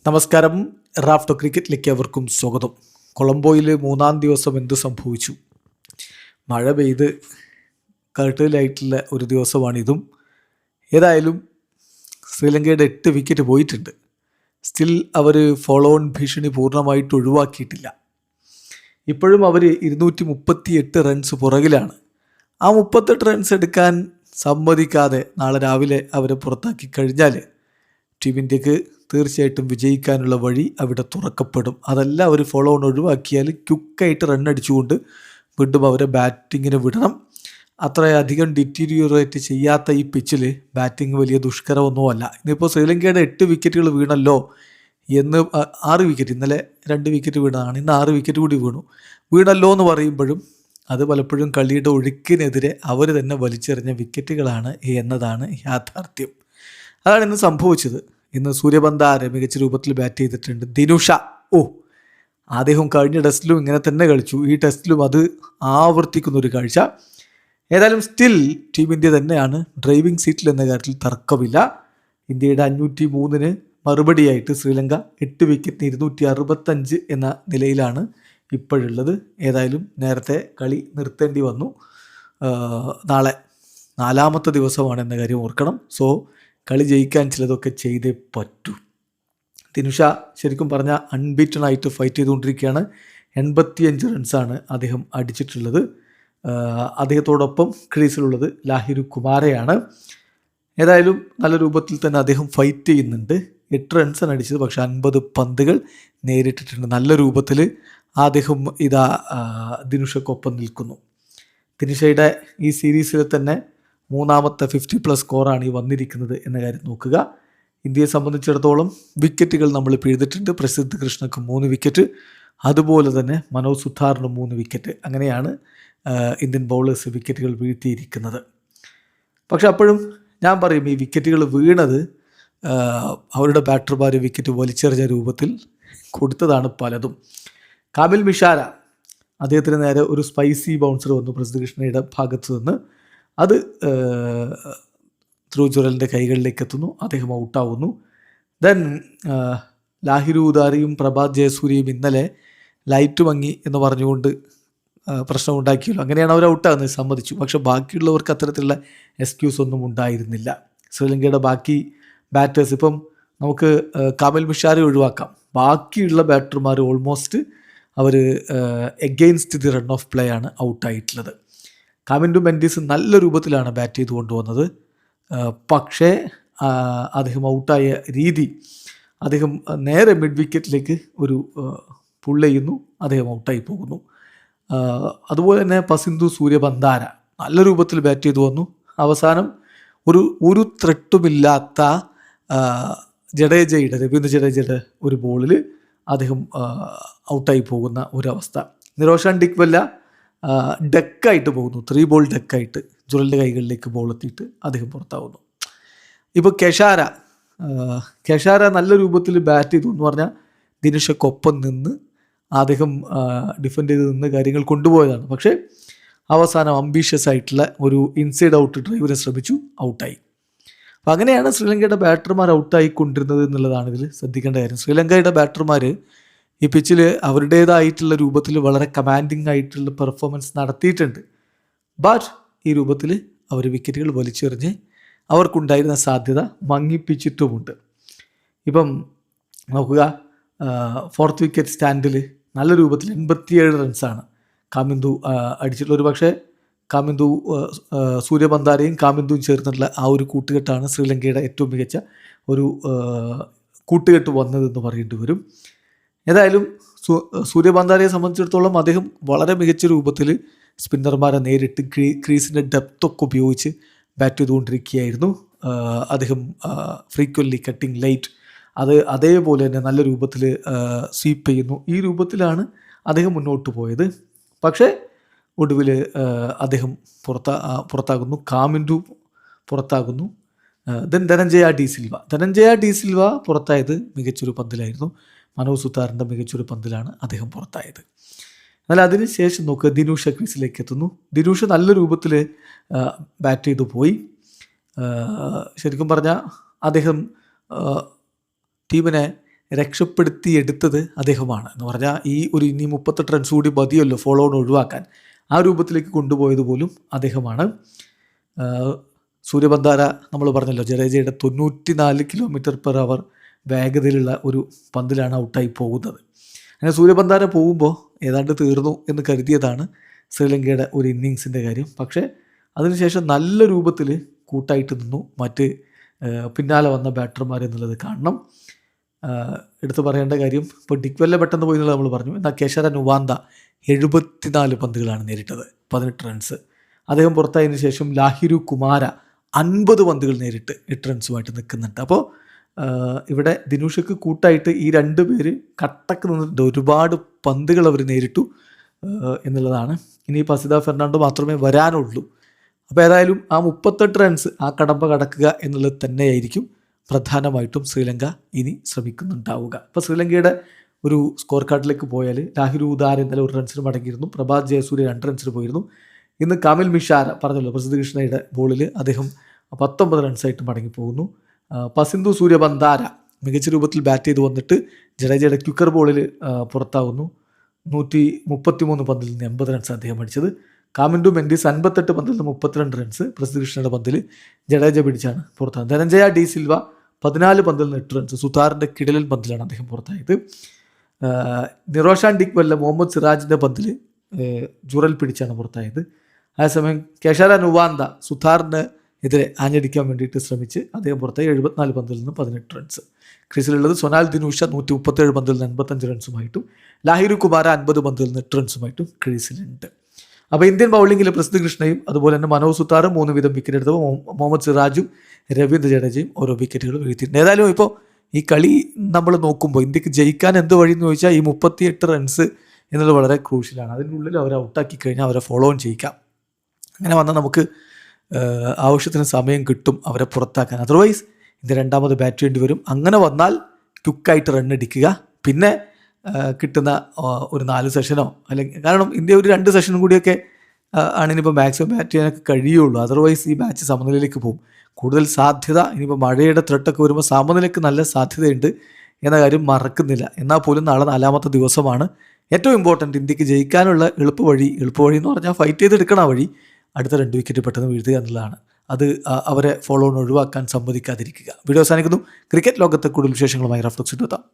നമസ്കാരം. റാഫ്റ്റോ ക്രിക്കറ്റിലേക്ക് അവർക്കും സ്വാഗതം. കൊളംബോയിൽ മൂന്നാം ദിവസം എന്ത് സംഭവിച്ചു? മഴ പെയ്ത് കർട്ടയിലായിട്ടുള്ള ഒരു ദിവസമാണിതും. ഏതായാലും ശ്രീലങ്കയുടെ 8 വിക്കറ്റ് പോയിട്ടുണ്ട്. സ്റ്റിൽ അവർ ഫോളോ ഓൺ ഭീഷണി പൂർണ്ണമായിട്ട് ഒഴിവാക്കിയിട്ടില്ല. ഇപ്പോഴും അവർ 238 റൺസ് പുറകിലാണ്. ആ 38 റൺസ് എടുക്കാൻ സമ്മതിക്കാതെ നാളെ രാവിലെ അവരെ പുറത്താക്കി കഴിഞ്ഞാൽ ടീം ഇന്ത്യക്ക് തീർച്ചയായിട്ടും വിജയിക്കാനുള്ള വഴി അവിടെ തുറക്കപ്പെടും. അതല്ല അവർ ഫോളോ ഓൺ ഒഴിവാക്കിയാൽ ക്വിക്കായിട്ട് റണ്ണടിച്ചുകൊണ്ട് വീണ്ടും അവരെ ബാറ്റിങ്ങിന് വിടണം. അത്രയധികം ഡിറ്റീരിയോറേറ്റ് ചെയ്യാത്ത ഈ പിച്ചിൽ ബാറ്റിംഗ് വലിയ ദുഷ്കരമൊന്നുമല്ല. ഇന്നിപ്പോൾ ശ്രീലങ്കയുടെ 8 വിക്കറ്റുകൾ വീണല്ലോ എന്ന് 6 വിക്കറ്റ്, ഇന്നലെ 2 വിക്കറ്റ് വീണതാണ്, ഇന്ന് 6 വിക്കറ്റ് കൂടി വീണല്ലോ എന്ന് പറയുമ്പോഴും അത് പലപ്പോഴും കളിയുടെ ഒഴുക്കിനെതിരെ അവർ തന്നെ വലിച്ചെറിഞ്ഞ വിക്കറ്റുകളാണ് എന്നതാണ് യാഥാർത്ഥ്യം. അതാണ് ഇന്ന് സംഭവിച്ചത്. ഇന്ന് സൂര്യബന്ധാര മികച്ച രൂപത്തിൽ ബാറ്റ് ചെയ്തിട്ടുണ്ട്. ദിനുഷ അദ്ദേഹം കഴിഞ്ഞ ടെസ്റ്റിലും ഇങ്ങനെ തന്നെ കളിച്ചു. ഈ ടെസ്റ്റിലും അത് ആവർത്തിക്കുന്നൊരു കാഴ്ച. ഏതായാലും സ്റ്റിൽ ടീം ഇന്ത്യ തന്നെയാണ് ഡ്രൈവിംഗ് സീറ്റിൽ എന്ന കാര്യത്തിൽ തർക്കമില്ല. ഇന്ത്യയുടെ 503 മറുപടിയായിട്ട് ശ്രീലങ്ക 8 വിക്കറ്റിന് 265 എന്ന നിലയിലാണ് ഇപ്പോഴുള്ളത്. ഏതായാലും നേരത്തെ കളി നിർത്തേണ്ടി വന്നു. നാളെ 4ാമത്തെ ദിവസമാണ് എന്ന കാര്യം ഓർക്കണം. സോ കളി ജയിക്കാൻ ചിലതൊക്കെ ചെയ്തേ പറ്റൂ. ദിനുഷ ശരിക്കും പറഞ്ഞാൽ അൺബീറ്റൺ ആയിട്ട് ഫൈറ്റ് ചെയ്തുകൊണ്ടിരിക്കുകയാണ്. 85 റൺസാണ് അദ്ദേഹം അടിച്ചിട്ടുള്ളത്. അദ്ദേഹത്തോടൊപ്പം ക്രീസിലുള്ളത് ലാഹിരു കുമാരയാണ്. ഏതായാലും നല്ല രൂപത്തിൽ തന്നെ അദ്ദേഹം ഫൈറ്റ് ചെയ്യുന്നുണ്ട്. 8 റൺസാണ് അടിച്ചത്, പക്ഷേ 50 പന്തുകൾ നേരിട്ടിട്ടുണ്ട്. നല്ല രൂപത്തിൽ അദ്ദേഹം ദിനുഷക്കൊപ്പം നിൽക്കുന്നു. ദിനുഷയുടെ ഈ സീരീസിൽ തന്നെ 3ാമത്തെ 50+ സ്കോറാണ് ഈ വന്നിരിക്കുന്നത് എന്ന കാര്യം നോക്കുക. ഇന്ത്യയെ സംബന്ധിച്ചിടത്തോളം വിക്കറ്റുകൾ നമ്മൾ പിഴുതിട്ടുണ്ട്. പ്രസിദ്ധ് കൃഷ്ണക്ക് 3 വിക്കറ്റ്, അതുപോലെ തന്നെ മനോജ് സുധാറിന് 3 വിക്കറ്റ്. അങ്ങനെയാണ് ഇന്ത്യൻ ബൗളേഴ്സ് വിക്കറ്റുകൾ വീഴ്ത്തിയിരിക്കുന്നത്. പക്ഷെ അപ്പോഴും ഞാൻ പറയും, ഈ വിക്കറ്റുകൾ വീണത് അവരുടെ ബാറ്റർമാർ വിക്കറ്റ് വലിച്ചെറിഞ്ഞ രൂപത്തിൽ കൊടുത്തതാണ് പലതും. കാമിൽ മിഷാര, അദ്ദേഹത്തിന് നേരെ ഒരു സ്പൈസി ബൗൺസർ വന്നു പ്രസിദ്ധ് കൃഷ്ണയുടെ ഭാഗത്ത് നിന്ന്. അത് ധ്രുവ് കൈകളിലേക്ക് എത്തുന്നു. അദ്ദേഹം ഔട്ടാവുന്നു. ദെൻ ലാഹിരു ഉദാരിയും പ്രഭാത് ജയസൂര്യയും ഇന്നലെ ലൈറ്റ് മങ്ങി എന്ന് പറഞ്ഞുകൊണ്ട് പ്രശ്നമുണ്ടാക്കിയല്ലോ. അങ്ങനെയാണ് അവർ ഔട്ടാകുന്നത്, സമ്മതിച്ചു. പക്ഷെ ബാക്കിയുള്ളവർക്ക് അത്തരത്തിലുള്ള എക്സ്ക്യൂസ് ഒന്നും ഉണ്ടായിരുന്നില്ല. ശ്രീലങ്കയുടെ ബാക്കി ബാറ്റേഴ്സ്, ഇപ്പം നമുക്ക് കാമിൽ മിഷാരെ ഒഴിവാക്കാം, ബാക്കിയുള്ള ബാറ്റർമാർ ഓൾമോസ്റ്റ് അവർ against the run of play ആണ് ഔട്ടായിട്ടുള്ളത്. കാമിൻഡു മെൻഡിസ് നല്ല രൂപത്തിലാണ് ബാറ്റ് ചെയ്ത് കൊണ്ടുവന്നത്. പക്ഷേ അദ്ദേഹം ഔട്ടായ രീതി, അദ്ദേഹം നേരെ മിഡ് വിക്കറ്റിലേക്ക് ഒരു പുൾ ചെയ്യുന്നു, അദ്ദേഹം ഔട്ടായി പോകുന്നു. അതുപോലെ തന്നെ പസിന്ധു സൂര്യബന്ധാര നല്ല രൂപത്തിൽ ബാറ്റ് ചെയ്തു വന്നു. അവസാനം ഒരു ത്രെട്ടുമില്ലാത്ത രവീന്ദ്ര ജഡേജയുടെ ഒരു ബോളിൽ അദ്ദേഹം ഔട്ടായി പോകുന്ന ഒരവസ്ഥ. നിരോഷാൻ ഡിക്വെല്ല ഡെക്കായിട്ട് പോകുന്നു, 3 ബോൾ ഡെക്കായിട്ട് ജുറലിൻ്റെ കൈകളിലേക്ക് ബോൾ എത്തിയിട്ട് അദ്ദേഹം പുറത്താവുന്നു. ഇപ്പോൾ കെഷാര നല്ല രൂപത്തിൽ ബാറ്റ് ചെയ്തു എന്ന് പറഞ്ഞാൽ ദിനുഷക്കൊപ്പം നിന്ന് അദ്ദേഹം ഡിഫെൻഡ് ചെയ്ത് നിന്ന് കാര്യങ്ങൾ കൊണ്ടുപോയതാണ്. പക്ഷേ അവസാനം അംബീഷ്യസ് ആയിട്ടുള്ള ഒരു ഇൻസൈഡ് ഔട്ട് ഡ്രൈവിനെ ശ്രമിച്ചു, ഔട്ടായി. അപ്പം അങ്ങനെയാണ് ശ്രീലങ്കയുടെ ബാറ്റർമാർ ഔട്ടായിക്കൊണ്ടിരുന്നത് എന്നുള്ളതാണ് ഇതിൽ ശ്രദ്ധിക്കേണ്ട കാര്യം. ശ്രീലങ്കയുടെ ബാറ്റർമാർ ഈ പിച്ചിൽ അവരുടേതായിട്ടുള്ള രൂപത്തിൽ വളരെ കമാൻഡിങ് ആയിട്ടുള്ള പെർഫോമൻസ് നടത്തിയിട്ടുണ്ട്. ബട്ട് ഈ രൂപത്തിൽ അവർ വിക്കറ്റുകൾ വലിച്ചെറിഞ്ഞ് അവർക്കുണ്ടായിരുന്ന സാധ്യത മങ്ങിപ്പിച്ചിട്ടുമുണ്ട്. ഇപ്പം നോക്കുക, 4th വിക്കറ്റ് സ്റ്റാൻഡിൽ നല്ല രൂപത്തിൽ 87 റൺസാണ് കാമിന്ദു അടിച്ചിട്ടുള്ള. ഒരു പക്ഷേ കാമിന്ദു സൂര്യബന്ധാരയും കാമിന്ദുവും ചേർന്നിട്ടുള്ള ആ ഒരു കൂട്ടുകെട്ടാണ് ശ്രീലങ്കയുടെ ഏറ്റവും മികച്ച ഒരു കൂട്ടുകെട്ട് വന്നതെന്ന് പറയേണ്ടി വരും. ഏതായാലും സൂര്യബന്ധാരയെ സംബന്ധിച്ചിടത്തോളം അദ്ദേഹം വളരെ മികച്ച രൂപത്തിൽ സ്പിന്നർമാരെ നേരിട്ട് ക്രീസിൻ്റെ ഡെപ്തൊക്കെ ഉപയോഗിച്ച് ബാറ്റ് ചെയ്തുകൊണ്ടിരിക്കുകയായിരുന്നു. അദ്ദേഹം ഫ്രീക്വൻലി കട്ടിങ് ലൈറ്റ് അതേപോലെ തന്നെ നല്ല രൂപത്തിൽ സ്വീപ്പ് ചെയ്യുന്നു. ഈ രൂപത്തിലാണ് അദ്ദേഹം മുന്നോട്ട് പോയത്. പക്ഷേ ഒടുവിൽ അദ്ദേഹം പുറത്താകുന്നു, കാമിൻഡു പുറത്താകുന്നു. ദെൻ ധനഞ്ജയ ഡി സിൽവ പുറത്തായത് മികച്ചൊരു പന്തിലായിരുന്നു. മനോജ് സുതാറിൻ്റെ മികച്ചൊരു പന്തിലാണ് അദ്ദേഹം പുറത്തായത്. എന്നാൽ അതിനുശേഷം നോക്കുക, ദിനുഷ ക്രീസിലേക്ക് എത്തുന്നു. ദിനുഷ നല്ല രൂപത്തിൽ ബാറ്റ് ചെയ്തു പോയി. ശരിക്കും പറഞ്ഞാൽ അദ്ദേഹം ടീമിനെ രക്ഷപ്പെടുത്തിയെടുത്തത് അദ്ദേഹമാണ്. എന്ന് പറഞ്ഞാൽ ഈ ഒരു ഇനി 38 റൺസ് കൂടി മതിയല്ലോ ഫോളോ ഓൺ ഒഴിവാക്കാൻ, ആ രൂപത്തിലേക്ക് കൊണ്ടുപോയത് പോലും അദ്ദേഹമാണ്. സൂര്യബന്ധാര നമ്മൾ പറഞ്ഞല്ലോ, ജഡേജയുടെ 94 km/h വേഗതയിലുള്ള ഒരു പന്തിലാണ് ഔട്ടായി പോകുന്നത്. അങ്ങനെ സൂര്യബന്ധാര പോകുമ്പോൾ ഏതാണ്ട് തീർന്നു എന്ന് കരുതിയതാണ് ശ്രീലങ്കയുടെ ഒരു ഇന്നിങ്സിൻ്റെ കാര്യം. പക്ഷേ അതിനുശേഷം നല്ല രൂപത്തിൽ കൂട്ടായിട്ട് നിന്നു മറ്റ് പിന്നാലെ വന്ന ബാറ്റർമാർ എന്നുള്ളത് കാണണം. എടുത്തു പറയേണ്ട കാര്യം, ഇപ്പോൾ ഡിക്വെല്ല പെട്ടെന്ന് പോയി എന്നുള്ളത് നമ്മൾ പറഞ്ഞു. എന്നാൽ കേശര നുവാന്ത 74 പന്തുകളാണ് നേരിട്ടത്, 18 റൺസ്. അദ്ദേഹം പുറത്തായതിനു ശേഷം ലാഹിരു കുമാര 50 പന്തുകൾ നേരിട്ട് 8 റൺസുമായിട്ട് നിൽക്കുന്നുണ്ട്. അപ്പോൾ ഇവിടെ ദിനൂഷക്ക് കൂട്ടായിട്ട് ഈ 2 പേര് കട്ടക്ക് നിന്നിട്ടുണ്ട്. ഒരുപാട് പന്തുകൾ അവർ നേരിട്ടു എന്നുള്ളതാണ്. ഇനി പസിത ഫെർണാണ്ടോ മാത്രമേ വരാനുള്ളൂ. അപ്പോൾ ഏതായാലും ആ 38 റൺസ് ആ കടമ്പ കടക്കുക എന്നുള്ളത് തന്നെയായിരിക്കും പ്രധാനമായിട്ടും ശ്രീലങ്ക ഇനി ശ്രമിക്കുന്നുണ്ടാവുക. ഇപ്പോൾ ശ്രീലങ്കയുടെ ഒരു സ്കോർ കാർഡിലേക്ക് പോയാൽ ലാഹിരു ഉദാര ഇന്നലെ 1 റൺസിന് മടങ്ങിയിരുന്നു. പ്രഭാത് ജയസൂര്യ 2 റൺസിന് പോയിരുന്നു. ഇന്ന് കമിൽ മിഷാര പറഞ്ഞല്ലോ, പ്രസിദ്ധ കൃഷ്ണയുടെ ബോളിൽ അദ്ദേഹം 19 റൺസായിട്ട് മടങ്ങിപ്പോകുന്നു. പസിന്ദു സൂര്യബന്ധാര മികച്ച രൂപത്തിൽ ബാറ്റ് ചെയ്ത് വന്നിട്ട് ജഡേജയുടെ ക്വിക്കർ ബോളിൽ പുറത്താകുന്നു. 133 പന്തിൽ നിന്ന് 80 റൺസ് അദ്ദേഹം അടിച്ചത്. കാമിൻഡു മെൻഡിസ് 58 പന്തിൽ നിന്ന് 32 റൺസ് പ്രസിദ്ധ കൃഷ്ണയുടെ പന്തിൽ ജഡേജ പിടിച്ചാണ് പുറത്താകുന്നത്. ധനഞ്ജയ ഡി സിൽവ 14 പന്തിൽ നിന്ന് 8 റൺസ്. സുതാറിൻ്റെ കിടലൻ പന്തിലാണ് അദ്ദേഹം പുറത്തായത്. നിറോഷാൻ ഡിക്വെല്ല മുഹമ്മദ് സിറാജിൻ്റെ പന്തിൽ ജുറൽ പിടിച്ചാണ് പുറത്തായത്. അതേസമയം കേശര നുവാന്ത സുതാറിന് എതിരെ ആഞ്ഞടിക്കാൻ വേണ്ടിയിട്ട് ശ്രമിച്ച് അദ്ദേഹം പുറത്തായി. 74 പന്തിൽ നിന്ന് 18 റൺസ്. ക്രീസിലുള്ളത് സൊനാൽ ദിനൂഷ 137 പന്തിൽ നിന്ന് 85 റൺസുമായിട്ടും ലാഹിരു കുമാര 50 പന്തിൽ നിന്ന് 8 റൺസുമായിട്ടും ക്രീസിലുണ്ട്. അപ്പോൾ ഇന്ത്യൻ ബൗളിങ്ങിൽ പ്രസിദ്ധ കൃഷ്ണയും അതുപോലെ തന്നെ മനോജ് സുതാറും 3 വീതം വിക്കറ്റ് എടുത്തപ്പോൾ മുഹമ്മദ് സിറാജും രവീന്ദ്ര ജഡേജയും ഓരോ വിക്കറ്റുകൾ വീഴ്ത്തിയിട്ടുണ്ട്. ഏതായാലും ഇപ്പോൾ ഈ കളി നമ്മൾ നോക്കുമ്പോൾ ഇന്ത്യക്ക് ജയിക്കാൻ എന്ത് വഴി എന്ന് ചോദിച്ചാൽ ഈ 38 റൺസ് എന്നുള്ളത് വളരെ ക്രൂഷ്യലാണ്. അതിനുള്ളിൽ അവരെ ഔട്ടാക്കി കഴിഞ്ഞാൽ അവരെ ഫോളോ ഓൺ ചെയ്യിക്കാം. അങ്ങനെ വന്നാൽ നമുക്ക് ആവശ്യത്തിന് സമയം കിട്ടും അവരെ പുറത്താക്കാൻ. അതർവൈസ് ഇന്ത്യ രണ്ടാമത് ബാറ്റ് ചെയ്യേണ്ടി വരും. അങ്ങനെ വന്നാൽ ക്വിക്കായിട്ട് റൺ അടിക്കുക, പിന്നെ കിട്ടുന്ന ഒരു 4 സെഷനോ അല്ലെങ്കിൽ, കാരണം ഇന്ത്യ ഒരു 2 സെഷനും കൂടിയൊക്കെ ആണ് ഇനിയിപ്പോൾ മാക്സിമം ബാറ്റ് ചെയ്യാനൊക്കെ കഴിയുള്ളൂ. അതർവൈസ് ഈ മാച്ച് സമനിലയിലേക്ക് പോകും. കൂടുതൽ സാധ്യത ഇനിയിപ്പോൾ മഴയുടെ ത്രെട്ടൊക്കെ വരുമ്പോൾ സമനിലയ്ക്ക് നല്ല സാധ്യതയുണ്ട് എന്ന കാര്യം മറക്കുന്നില്ല. എന്നാൽ പോലും നാളെ 4ാമത്തെ ദിവസമാണ്. ഏറ്റവും ഇമ്പോർട്ടൻറ്റ് ഇന്ത്യക്ക് ജയിക്കാനുള്ള എളുപ്പവഴി എന്ന് പറഞ്ഞാൽ ഫൈറ്റ് ചെയ്തെടുക്കണ വഴി അടുത്ത 2 വിക്കറ്റ് പെട്ടെന്ന് വീഴ്ത്തുക എന്നുള്ളതാണ്. അത് അവരെ ഫോളോ ഓൺ ഒഴിവാക്കാൻ സമ്മതിക്കാതിരിക്കുക. വീഡിയോ അവസാനിക്കുന്നു. ക്രിക്കറ്റ് ലോകത്തെ കൂടുതൽ വിശേഷങ്ങളുമായി റഫ്ലക്സ് എത്താം.